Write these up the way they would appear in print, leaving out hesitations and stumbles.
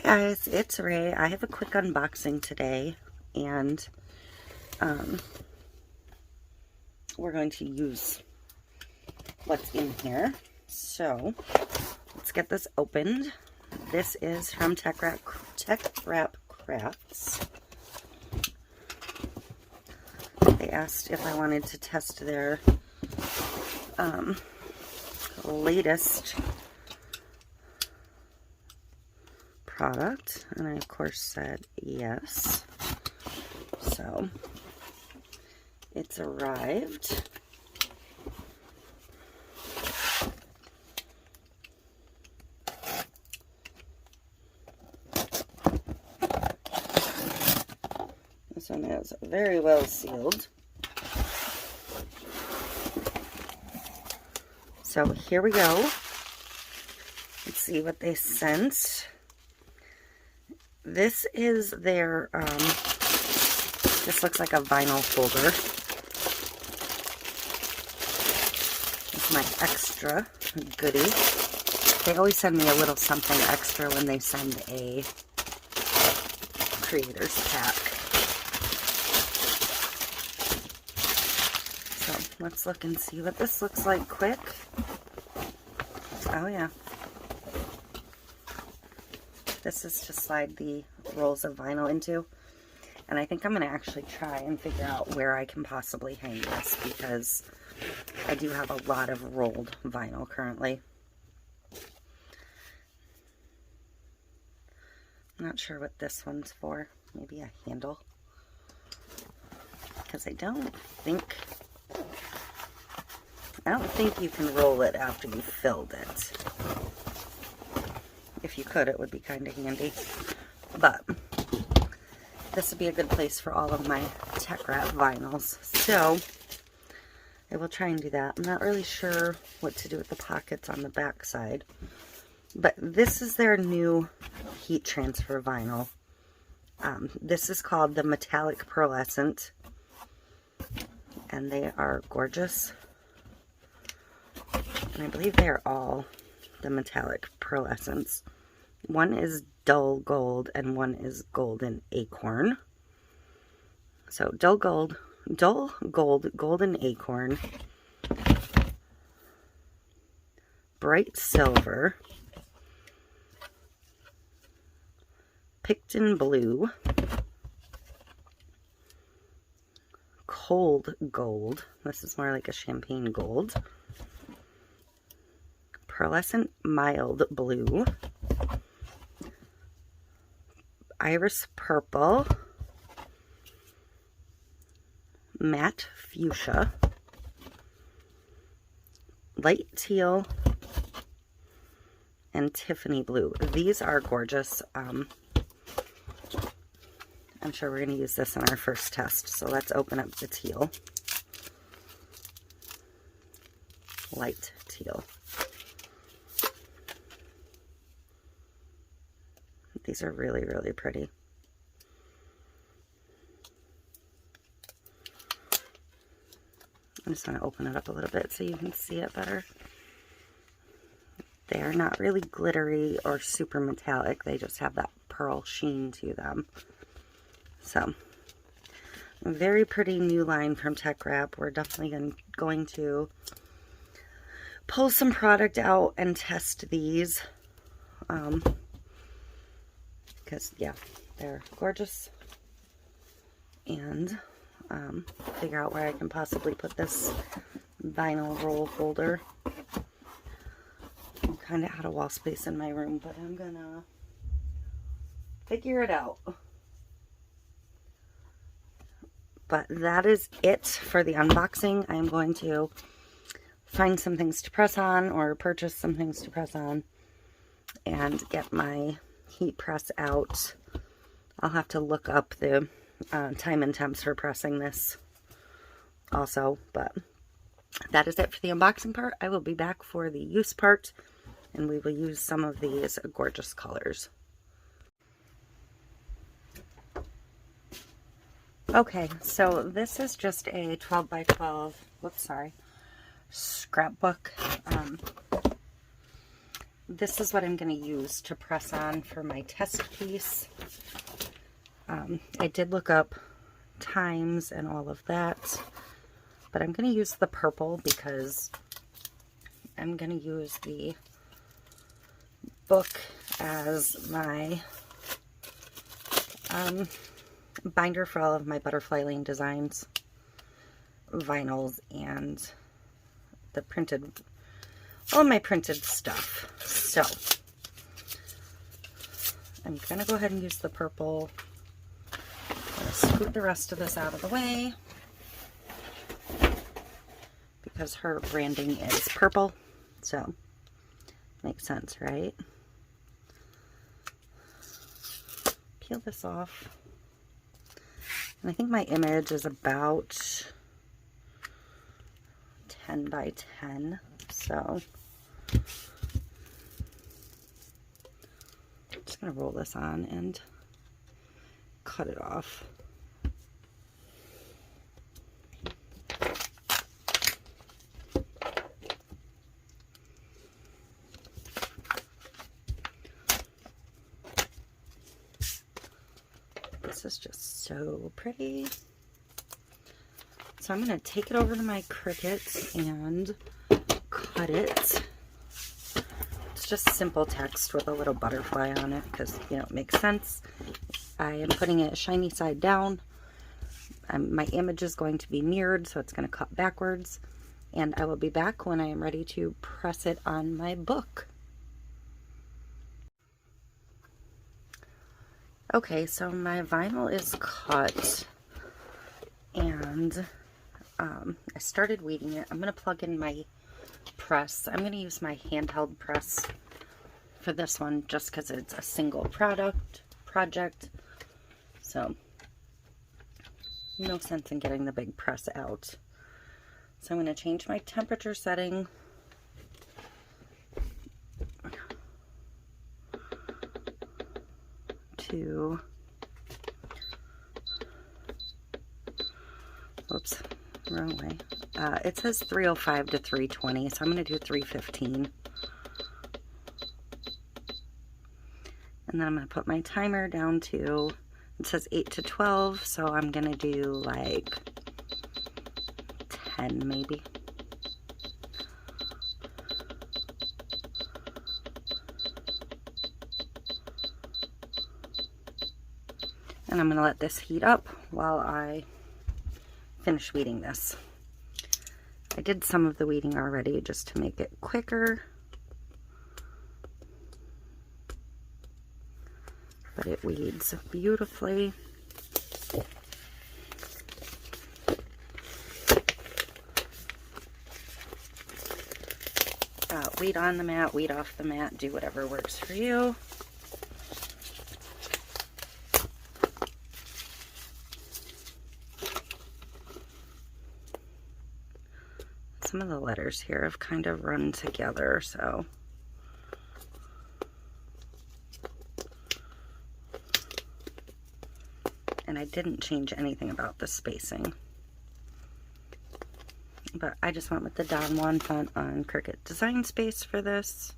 guys, it's Ray. I have a quick unboxing today, and we're going to use what's in here. So let's get this opened. This is from Teckwrap Crafts. They asked if I wanted to test their latest product, and I of course said yes. So it's arrived. This one is very well sealed. So here we go. Let's see what they sent. This is their, this looks like a vinyl folder. It's my extra goodie. They always send me a little something extra when they send a creator's pack. So let's look and see what this looks like quick. Oh yeah. This is to slide the rolls of vinyl into. And I think I'm going to actually try and figure out where I can possibly hang this, because I do have a lot of rolled vinyl currently. I'm not sure what this one's for. Maybe a handle. Because I don't think you can roll it after you've filled it. If you could, it would be kind of handy. But this would be a good place for all of my Teckwrap vinyls. So I will try and do that. I'm not really sure what to do with the pockets on the back side. But this is their new heat transfer vinyl. This is called the Metallic Pearlescent. And they are gorgeous. And I believe they are all the metallic pearlescents. One is dull gold and one is golden acorn. So dull gold, golden acorn, bright silver, picton blue, cold gold. This is more like a champagne gold. Pearlescent mild blue, iris purple, matte fuchsia, light teal, and Tiffany blue. These are gorgeous. I'm sure we're going to use this in our first test. So let's open up the teal. Light teal. These are really, really pretty. I'm just going to open it up a little bit so you can see it better. They are not really glittery or super metallic. They just have that pearl sheen to them. So, a very pretty new line from Teckwrap. We're definitely going to pull some product out and test these. Because, yeah, they're gorgeous. And figure out where I can possibly put this vinyl roll holder. I'm kind of out of wall space in my room, but I'm going to figure it out. But that is it for the unboxing. I'm going to find some things to press on, or purchase some things to press on, and get my heat press out. I'll have to look up the time and temps for pressing this also, but that is it for the unboxing part. I will be back for the use part, and we will use some of these gorgeous colors. Okay, so this is just a 12 by 12, whoops, sorry, scrapbook. this is what I'm going to use to press on for my test piece. I did look up times and all of that, but I'm going to use the purple because I'm going to use the book as my binder for all of my butterfly lane designs, vinyls, and the printed, all my printed stuff. So I'm going to go ahead and use the purple. I'm going to scoot the rest of this out of the way because her branding is purple, so makes sense, right? Peel this off. And I think my image is about 10 by 10, so I'm just going to roll this on and cut it off. This is just so pretty. So I'm going to take it over to my Cricut and cut it. It's just simple text with a little butterfly on it because, you know, it makes sense. I am putting it shiny side down. My image is going to be mirrored, so it's going to cut backwards. And I will be back when I am ready to press it on my book. Okay, so my vinyl is cut, and I started weeding it. I'm going to plug in my press. I'm going to use my handheld press for this one just because it's a single project. So, no sense in getting the big press out. So I'm going to change my temperature setting to, oops, wrong way. It says 305 to 320, so I'm going to do 315. And then I'm going to put my timer down to, it says 8 to 12, so I'm going to do like 10 maybe. And I'm going to let this heat up while I finish weeding this. I did some of the weeding already just to make it quicker. But it weeds beautifully. Weed on the mat, weed off the mat, do whatever works for you. Some of the letters here have kind of run together, so and I didn't change anything about the spacing, but I just went with the Don Juan font on Cricut Design Space for this.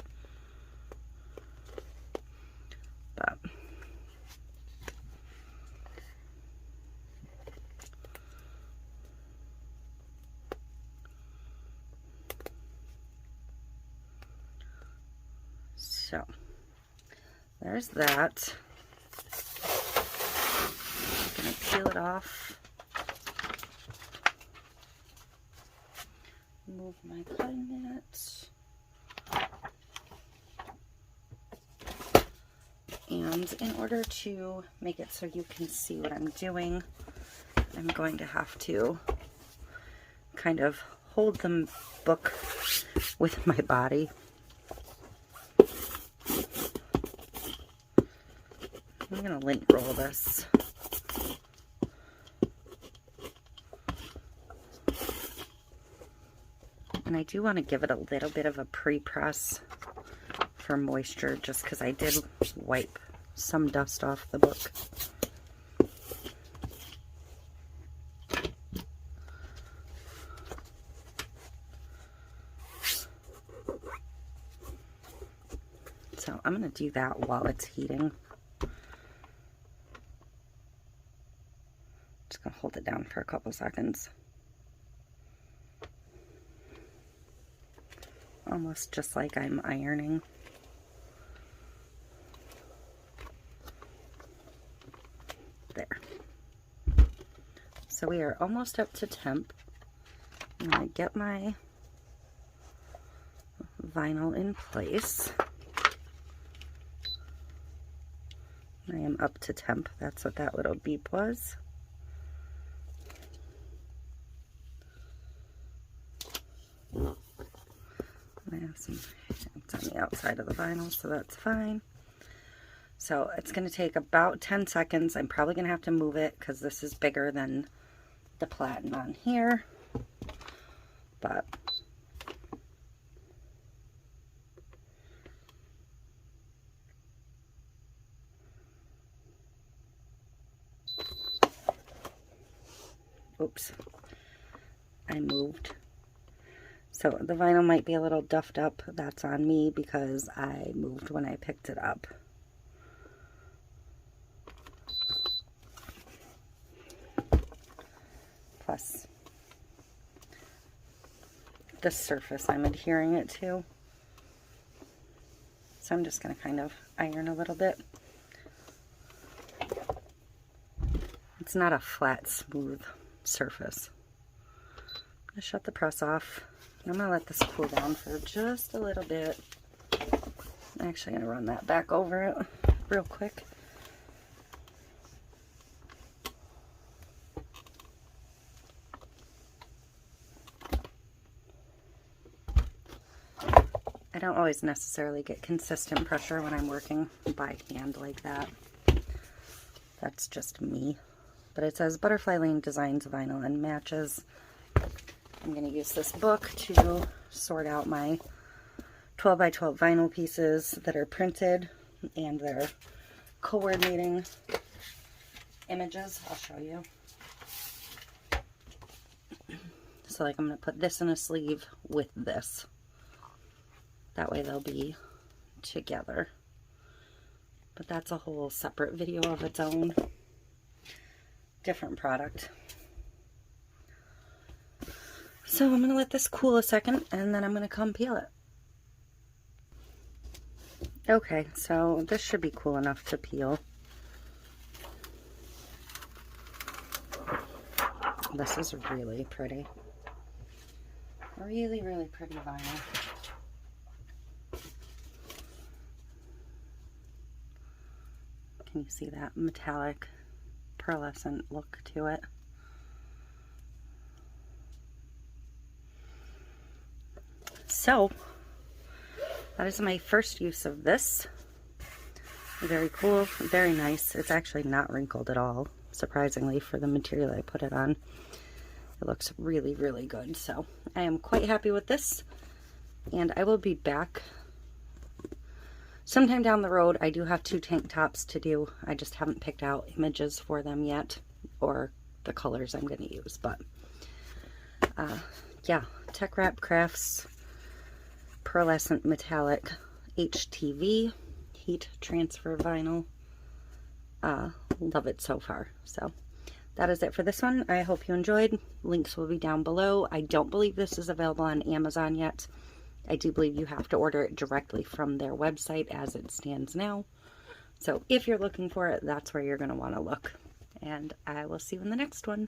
But so there's that. I'm gonna peel it off. Move my cutting mat. And in order to make it so you can see what I'm doing, I'm going to have to kind of hold the book with my body. I'm going to lint roll this. And I do want to give it a little bit of a pre-press for moisture, just because I did wipe some dust off the book. I'm going to do that while it's heating. Just going to hold it down for a couple seconds. Almost just like I'm ironing. There. So we are almost up to temp. I'm going to get my vinyl in place. I am up to temp. That's what that little beep was. I have some, it's on the outside of the vinyl, so that's fine. So it's going to take about 10 seconds. I'm probably going to have to move it because this is bigger than the platen on here. But oops, I moved. So the vinyl might be a little duffed up. That's on me because I moved when I picked it up. Plus, this surface I'm adhering it to. So I'm just going to kind of iron a little bit. It's not a flat, smooth surface. I'm going to shut the press off. I'm going to let this cool down for just a little bit. I'm actually going to run that back over it real quick. I don't always necessarily get consistent pressure when I'm working by hand like that. That's just me. But it says Butterfly Lane Designs Vinyl and Matches. I'm going to use this book to sort out my 12 by 12 vinyl pieces that are printed and their coordinating images. I'll show you. So like I'm going to put this in a sleeve with this. That way they'll be together. But that's a whole separate video of its own. Different product. So I'm going to let this cool a second and then I'm going to come peel it. Okay, so this should be cool enough to peel. This is really pretty. Really, really pretty vinyl. Can you see that metallic pearlescent look to it? So, that is my first use of this. Very cool, very nice. It's actually not wrinkled at all, surprisingly, for the material I put it on. It looks really, really good. So, I am quite happy with this. And I will be back sometime down the road. I do have 2 tank tops to do. I just haven't picked out images for them yet, or the colors I'm going to use. But, yeah, Teckwrap Crafts Pearlescent Metallic HTV Heat Transfer Vinyl. Love it so far. So that is it for this one. I hope you enjoyed. Links will be down below. I don't believe this is available on Amazon yet. I do believe you have to order it directly from their website as it stands now. So if you're looking for it, that's where you're going to want to look. And I will see you in the next one.